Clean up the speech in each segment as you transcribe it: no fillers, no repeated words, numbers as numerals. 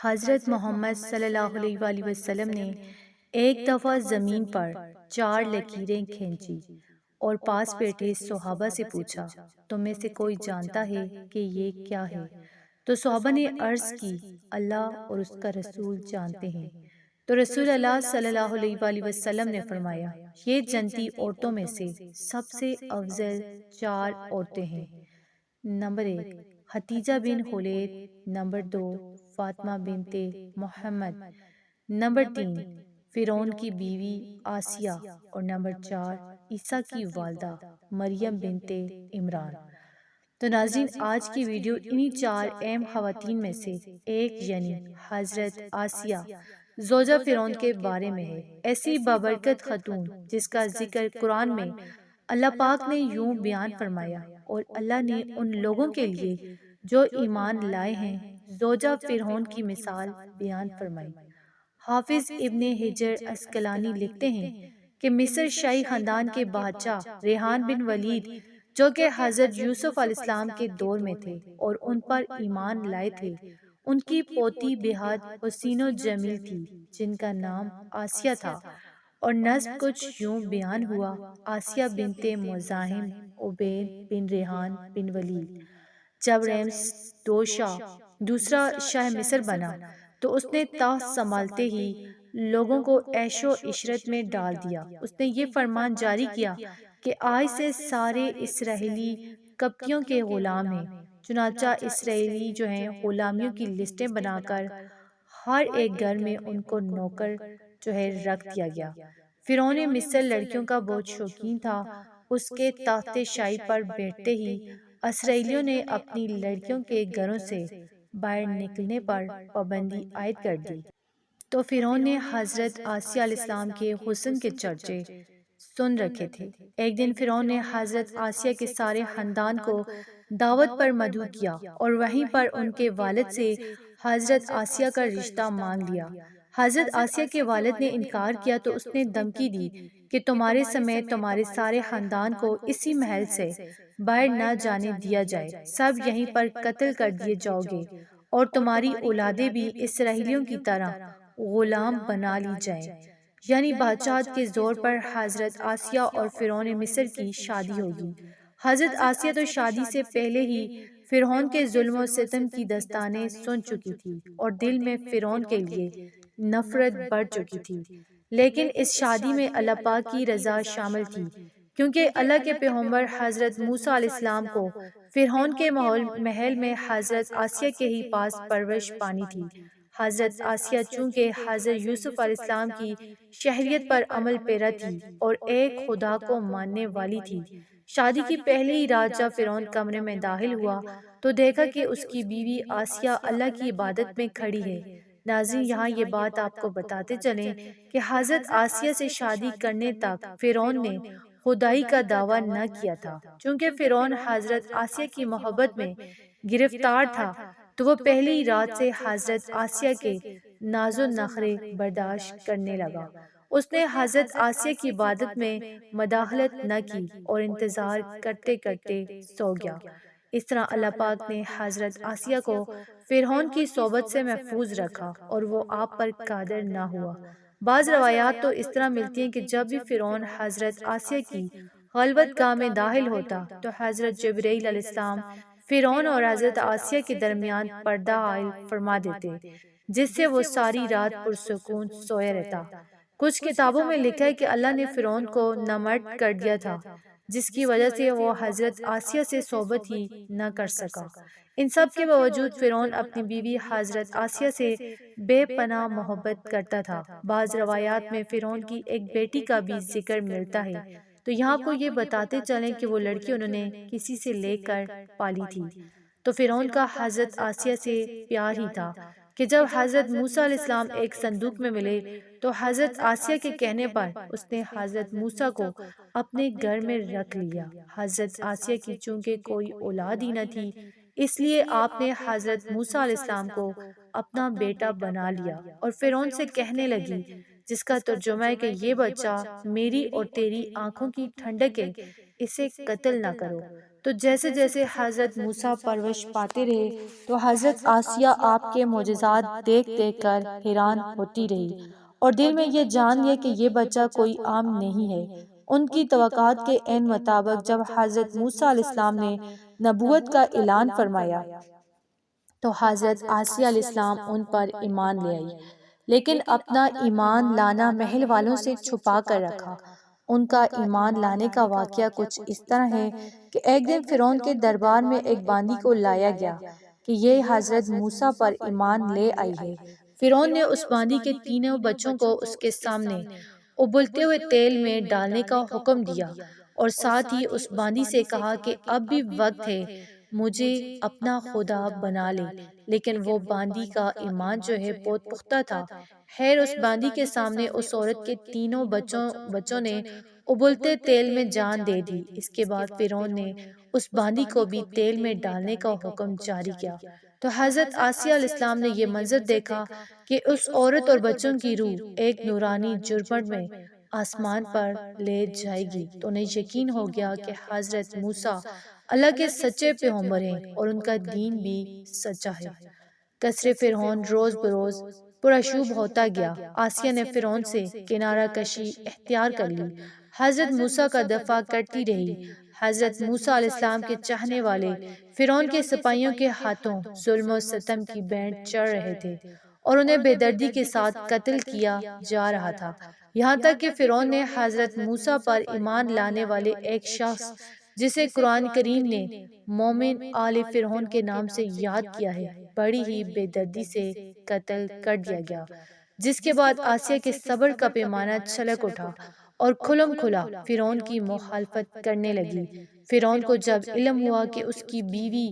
حضرت محمد صلی اللہ علیہ وآلہ وسلم نے ایک دفعہ زمین پر 4 لکیریں کھینچی اور پاس بیٹھے صحابہ سے پوچھا، تم میں سے کوئی جانتا ہے کہ یہ کیا ہے؟ تو صحابہ نے عرض کی، اللہ اور اس کا رسول جانتے ہیں۔ تو رسول اللہ صلی اللہ علیہ وآلہ وسلم نے فرمایا، یہ جنتی عورتوں میں سے سب سے افضل 4 عورتیں ہیں۔ نمبر 1، حتیجہ بن خولید۔ نمبر 2، فاطمہ بنت محمد۔ نمبر 3، فرعون کی بیوی آسیہ۔ اور نمبر 4، عیسیٰ کی والدہ مریم بنت عمران۔ تو ناظرین، آج کی ویڈیو انہی 4 اہم خواتین میں سے ایک یعنی حضرت آسیہ زوجہ فرعون کے بارے میں ہے۔ ایسی بابرکت خاتون جس کا ذکر قرآن میں اللہ پاک نے یوں بیان فرمایا، اور اللہ نے ان لوگوں کے لیے جو ایمان لائے ہیں زوجہ فرعون کی مثال بیان فرمائی۔ حافظ ابن حجر عسقلانی لکھتے ہیں کہ مصر شاہی خاندان کے بادشاہ ریحان بن ولید، جو کہ حضرت یوسف علیہ السلام کے دور میں تھے اور ان پر ایمان لائے تھے، ان کی پوتی بہت حسین و جمیل تھی جن کا نام آسیہ تھا، اور نسب کچھ یوں بیان ہوا، آسیہ بنت مزاحم عبید بن ریحان بن ولید۔ جب ریمس دوسرا شاہ مصر بنا تو اس نے تخت سنبھالتے ہی لوگوں کو عیش و عشرت میں ڈال دیا۔ اس نے یہ فرمان جاری کیا کہ آج سے سارے اسرائیلی قبطیوں کے غلام ہیں۔ چنانچہ اسرائیلی جو ہیں غلامیوں کی لسٹیں بنا کر ہر ایک گھر میں ان کو نوکر جو ہے رکھ دیا گیا۔ فرعون مصر لڑکیوں کا بہت شوقین تھا۔ اس کے تخت شاہی پر بیٹھتے ہی اسرائیلیوں نے اپنی لڑکیوں کے گھروں سے باہر نکلنے پر پابندی عائد کر دی۔ تو فرعون نے حضرت آسیہ علیہ السلام کے حسن کے چرچے سن رکھے تھے۔ ایک دن فرعون نے حضرت آسیہ کے سارے خاندان کو دعوت پر مدعو کیا اور وہیں پر ان کے والد سے حضرت آسیہ کا رشتہ مانگ لیا۔ حضرت آسیہ کے والد نے انکار کیا تو اس نے دھمکی دی کہ تمہارے سمیت تمہارے سارے خاندان کو اسی محل سے باہر نہ جانے دیا جائے، سب یہیں پر قتل کر دیے جاؤ گے، اور تمہاری اولادیں بھی اسرائیلیوں کی طرح غلام بنا لی جائیں۔ یعنی بادشاہت کے زور پر حضرت آسیہ اور فرعون مصر کی شادی ہوگی۔ حضرت آسیہ تو شادی سے پہلے ہی فرعون کے ظلم و ستم کی داستانیں سن چکی تھی اور دل میں فرعون کے لیے نفرت بڑھ چکی تھی، لیکن اس شادی میں اللہ پاک کی رضا شامل تھی، کیونکہ اللہ کے پیغمبر حضرت موسیٰ علیہ السلام کو فرعون کے محل میں حضرت آسیہ کے ہی پاس پرورش پانی تھی۔ حضرت آسیہ چونکہ حضرت یوسف علیہ السلام کی شریعت پر عمل پیرا تھی اور ایک خدا کو ماننے والی تھی۔ شادی کی پہلی ہی رات جب فرعون کمرے میں داخل ہوا تو دیکھا کہ اس کی بیوی آسیہ اللہ کی عبادت میں کھڑی ہے۔ ناظرین، یہاں یہ بات آپ کو بتاتے چلیں کہ حضرت آسیہ سے شادی کرنے تک فرعون نے خدائی کا دعویٰ نہ کیا تھا۔ چونکہ فرعون حضرت آسیہ کی محبت میں گرفتار تھا تو وہ پہلی رات سے حضرت آسیہ کے ناز و نخرے برداشت کرنے لگا۔ اس نے حضرت آسیہ کی عبادت میں مداخلت نہ کی اور انتظار کرتے کرتے سو گیا۔ اس طرح اللہ پاک نے حضرت آسیہ کو فرعون کی صحبت سے محفوظ رکھا اور وہ آپ پر قادر نہ ہوا۔ بعض روایات تو اس طرح ملتی ہیں کہ جب بھی فرعون حضرت آسیہ کی خلوت گاہ میں داخل ہوتا تو حضرت جبرائیل علیہ السلام فرعون اور حضرت آسیہ کے درمیان پردہ عائل فرما دیتے، جس سے وہ ساری رات پرسکون سویا رہتا۔ کچھ کتابوں میں لکھا ہے کہ اللہ نے فرعون کو نامرد کر دیا تھا، جس کی وجہ سے وہ حضرت آسیہ سے صحبت ہی نہ کر سکا۔ ان سب کے باوجود فرعون اپنی بیوی حضرت آسیہ سے بے پناہ محبت کرتا تھا۔ بعض روایات میں فرعون کی ایک بیٹی کا بھی ذکر ملتا ہے، تو یہاں کو یہ بتاتے چلیں کہ وہ لڑکی انہوں نے کسی سے لے کر پالی تھی۔ تو فرعون کا حضرت آسیہ سے پیار ہی تھا کہ جب حضرت موسیٰ علیہ السلام ایک صندوق میں ملے تو حضرت آسیہ کے کہنے پر اس نے حضرت موسیٰ کو اپنے گھر میں رکھ لیا۔ حضرت آسیہ کی چونکہ کوئی اولاد ہی نہ تھی، اس لیے آپ نے حضرت موسیٰ علیہ السلام کو اپنا بیٹا بنا لیا اور فرعون سے کہنے لگی، جس کا ترجمہ ہے کہ یہ بچہ میری اور تیری آنکھوں کی ٹھنڈک ہے، اسے قتل نہ کرو۔ تو جیسے جیسے حضرت موسیٰ پرورش پاتے رہے تو حضرت آسیہ آپ کے معجزات دیکھ دیکھ کر حیران ہوتی رہی اور دل میں یہ جان لیا کہ یہ بچہ کوئی عام نہیں ہے۔ ان کی توقعات کے عین مطابق جب حضرت موسیٰ علیہ السلام نے نبوت کا اعلان فرمایا تو حضرت آسیہ علیہ السلام ان پر ایمان لے آئی، لیکن اپنا ایمان لانا محل والوں سے چھپا کر رکھا۔ ان کا ایمان لانے کا واقعہ کچھ اس طرح ہے کہ ایک دن فرعون کے دربار میں ایک باندی کو لایا گیا کہ یہ حضرت موسیٰ پر ایمان لے آئی ہے۔ فرعون نے اس باندی کے تینوں بچوں کو اس کے سامنے ابلتے ہوئے تیل میں ڈالنے کا حکم دیا اور ساتھ ہی اس باندی سے کہا کہ اب بھی وقت ہے، مجھے اپنا خدا بنا لے، لیکن وہ باندی کا ایمان جو ہے بہت پختہ تھا۔ خیر اس باندی کے سامنے اس عورت کے تینوں بچوں نے ابلتے تیل میں جان دے دی۔ اس کے بعد فرعون نے اس باندی کو بھی تیل میں ڈالنے کا حکم جاری کیا۔ تو حضرت آسیہ علیہ السلام نے یہ منظر دیکھا کہ اس عورت اور بچوں کی روح ایک نورانی جھرمٹ میں آسمان پر لے جائے گی، تو انہیں یقین ہو گیا کہ حضرت موسیٰ اللہ کے سچے پیغمبر ہیں اور ان کا دین بھی سچا ہے۔ قصر فرعون روز بروز پرآشوب ہوتا گیا۔ آسیہ نے فرعون سے کنارہ کشی اختیار کر لی، حضرت موسیٰ کا دفاع کرتی رہی۔ حضرت موسیٰ علیہ السلام کے چاہنے والے فرعون کے سپاہیوں کے ہاتھوں ظلم و ستم کی بینڈ چڑھ رہے تھے اور انہیں بے دردی کے ساتھ قتل کیا جا رہا تھا، یہاں تک کہ فرعون نے حضرت موسیٰ پر ایمان لانے والے ایک شخص جسے قرآن کریم نے مومن آل فرعون کے نام سے یاد کیا ہے، بڑی ہی بے دردی سے قتل کر دیا گیا، جس کے بعد آسیہ کے صبر کا پیمانہ چھلک اٹھا اور کھلم کھلا فرعون کی مخالفت کرنے لگی۔ فرعون کو جب علم ہوا کہ اس کی بیوی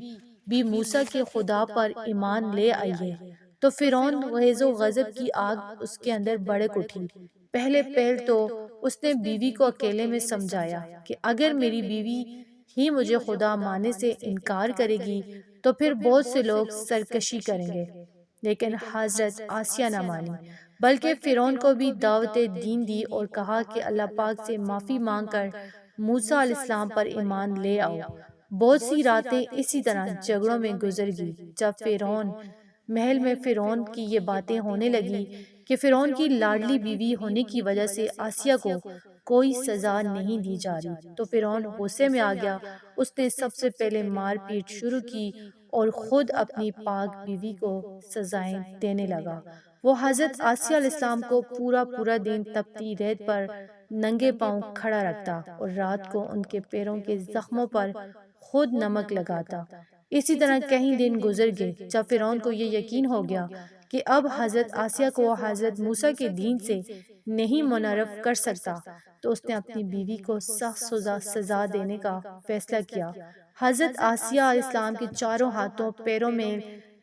بھی موسیٰ کے خدا پر ایمان لے آئی ہے تو فرعون غیظ و غضب کی آگ اس کے اندر بھڑک اٹھی۔ پہل تو اس نے بیوی کو اکیلے میں سمجھایا کہ اگر میری بیوی ہی مجھے خدا ماننے سے انکار کرے گی تو پھر بہت سے لوگ سرکشی کریں گے، لیکن حضرت آسیہ نہ مانی، بلکہ فرعون کو بھی دعوت دین دی اور کہا کہ اللہ پاک سے معافی مانگ کر موسیٰ علیہ السلام پر ایمان لے آؤ۔ بہت سی راتیں اسی طرح جھگڑوں میں گزر گئی۔ جب فرعون محل میں فرعون کی یہ باتیں ہونے لگی کہ فرعون کی لاڈلی بیوی ہونے کی وجہ سے آسیہ کو کوئی سزا نہیں دی جا رہی تو فرعون غصے میں آ گیا۔ اس نے سب سے پہلے مار پیٹ شروع کی اور خود اپنی پاک بیوی کو سزائیں دینے لگا۔ وہ حضرت آسیہ علیہ السلام کو پورا دن تپتی ریت پر ننگے پاؤں کھڑا رکھتا اور رات کو ان کے پیروں کے زخموں پر خود نمک لگاتا۔ اسی طرح کئی دن گزر گئے۔ جب فرعون کو یہ یقین ہو گیا کہ اب حضرت آسیہ کو حضرت موسیٰ کے دین سے نہیں منحرف کر سکتا تو اس نے اپنی بیوی کو سخت سزا دینے کا فیصلہ کیا۔ حضرت آسیہ علیہ السلام کے چاروں ہاتھوں پیروں میں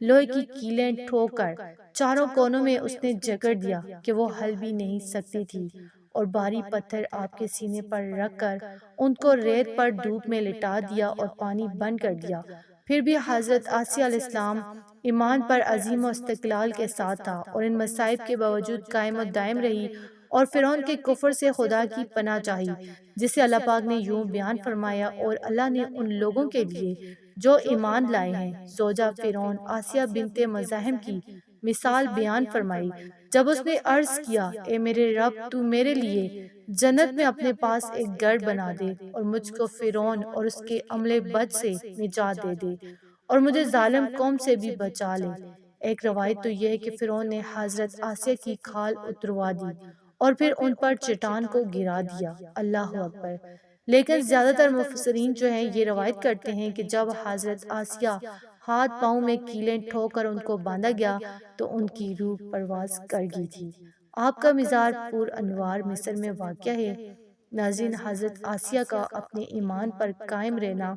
لوہے کی کیلیں ٹھوک کر چاروں کونوں میں اس نے جکڑ دیا کہ وہ ہل بھی نہیں سکتی تھی، اور بھاری پتھر آپ کے سینے پر رکھ کر ان کو ریت پر دھوپ میں لٹا دیا اور پانی بند کر دیا۔ پھر بھی حضرت آسیہ علیہ السلام ایمان پر عزیم و استقلال کے ساتھ تھا اور ان مصائب کے باوجود قائم و دائم رہی اور فرعون کے کفر سے خدا کی پناہ چاہی، جسے اللہ پاک نے یوں بیان فرمایا، اور اللہ نے ان لوگوں کے لیے جو ایمان لائے ہیں زوجہ فرعون آسیہ بنت مزاحم کی مثال بیان فرمائی۔ جب اس نے عرض کیا، اے میرے رب، تو میرے لیے جنت میں اپنے پاس ایک گھر بنا دے اور مجھ کو فرعون اور اس کے عملے بد سے نجات دے دے اور مجھے ظالم قوم سے بھی بچا لے۔ ایک روایت تو یہ ہے کہ فرعون نے حضرت آسیہ کی کھال اتروا دی اور پھر ان پر چٹان کو گرا دیا۔ اللہ اکبر۔ لیکن زیادہ تر مفسرین جو ہیں یہ روایت کرتے ہیں کہ جب حضرت آسیہ ہاتھ پاؤں میں کیلیں ٹھوک کر ان کو باندھا گیا تو ان کی روح پرواز کر گئی تھی۔ آپ کا مزار پور انوار مصر میں واقع ہے۔ ناظرین، حضرت آسیہ کا اپنے ایمان پر قائم رہنا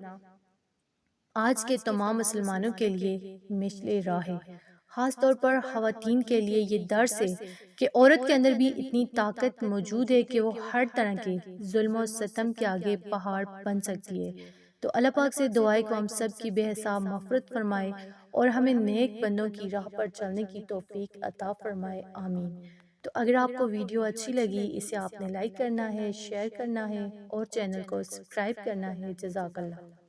آج کے تمام مسلمانوں کے لیے مشعل راہ ہے۔ خاص طور پر خواتین کے لیے یہ درس ہے کہ عورت کے اندر بھی اتنی طاقت موجود ہے کہ وہ ہر طرح کے ظلم و ستم کے آگے پہاڑ بن سکتی ہے۔ تو اللہ پاک سے دعا ہے کہ ہم سب کی بے حساب مغفرت فرمائے اور ہمیں نیک بندوں کی راہ پر چلنے کی توفیق عطا فرمائے، آمین۔ تو اگر آپ کو ویڈیو اچھی لگی، اسے آپ نے لائک کرنا ہے، شیئر کرنا ہے اور چینل کو سبسکرائب کرنا ہے۔ جزاک اللہ۔